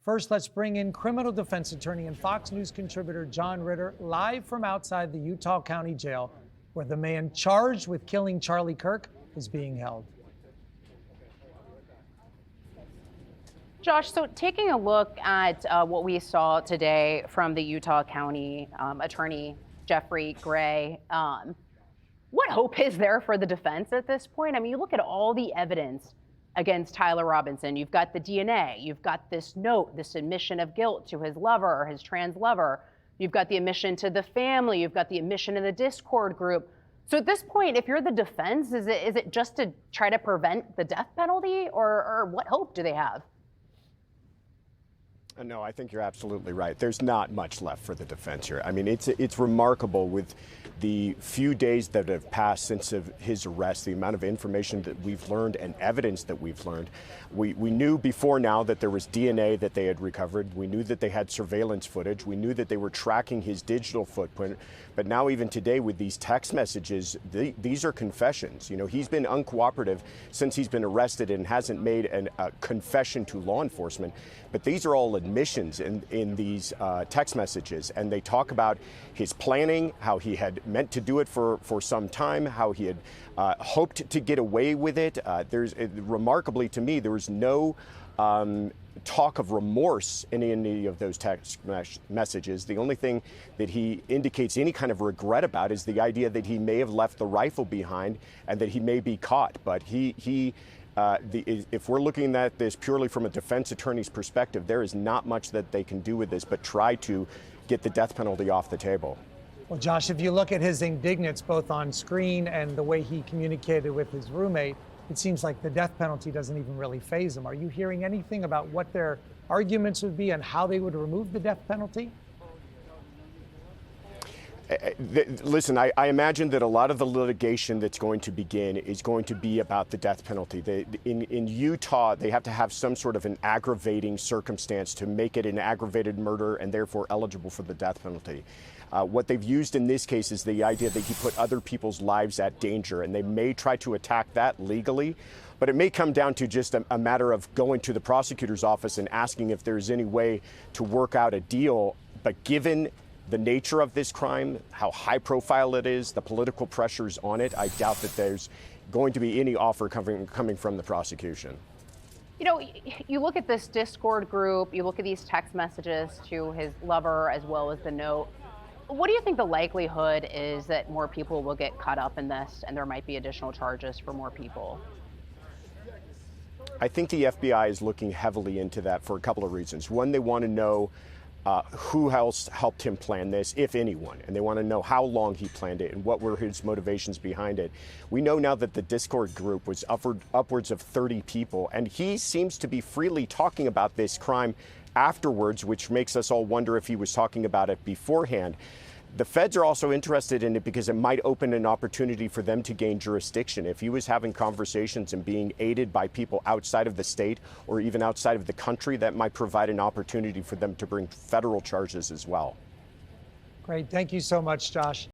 First, let's bring in criminal defense attorney and Fox News contributor Josh Ritter live from outside the Utah County Jail, where the man charged with killing Charlie Kirk is being held. Josh, so taking a look at what we saw today from the Utah County Attorney Jeffrey Gray, what hope is there for the defense at this point? I mean, you look at all the evidence against Tyler Robinson. You've got the DNA, you've got this note, this admission of guilt to his lover, his trans lover. You've got the admission to the family, you've got the admission in the Discord group. So at this point, if you're the defense, is it just to try to prevent the death penalty, or what hope do they have? No, I think you're absolutely right. There's not much left for the defense here. I mean, it's remarkable with the few days that have passed since his arrest, the amount of information that we've learned and evidence that we've learned. We knew before now that there was DNA that they had recovered. We knew that they had surveillance footage. We knew that they were tracking his digital footprint. But now even today with these text messages, these are confessions. You know, he's been uncooperative since he's been arrested and hasn't made a confession to law enforcement. But these are all admissions in these text messages. And they talk about his planning, how he had meant to do it for some time, how he had hoped to get away with it. Remarkably to me, there was no talk of remorse in any of those text messages. The only thing that he indicates any kind of regret about is the idea that he may have left the rifle behind and that he may be caught. But if we're looking at this purely from a defense attorney's perspective, there is not much that they can do with this but try to get the death penalty off the table. Well, Josh, if you look at his indignance both on screen and the way he communicated with his roommate, it seems like the death penalty doesn't even really faze him. Are you hearing anything about what their arguments would be and how they would remove the death penalty? Listen, I imagine that a lot of the litigation that's going to begin is going to be about the death penalty. In Utah, they have to have some sort of an aggravating circumstance to make it an aggravated murder and therefore eligible for the death penalty. What they've used in this case is the idea that he put other people's lives at danger, and they may try to attack that legally. But it may come down to just a matter of going to the prosecutor's office and asking if there's any way to work out a deal. But given the nature of this crime, how high profile it is, the political pressures on it, I doubt that there's going to be any offer coming from the prosecution. You know, you look at this Discord group, you look at these text messages to his lover as well as the note. What do you think the likelihood is that more people will get caught up in this and there might be additional charges for more people? I think the FBI is looking heavily into that for a couple of reasons. One, they want to know who else helped him plan this, if anyone, and they want to know how long he planned it and what were his motivations behind it. We know now that the Discord group was upwards of 30 people, and he seems to be freely talking about this crime afterwards, which makes us all wonder if he was talking about it beforehand. The feds are also interested in it because it might open an opportunity for them to gain jurisdiction. If he was having conversations and being aided by people outside of the state or even outside of the country, that might provide an opportunity for them to bring federal charges as well. Great. Thank you so much, Josh.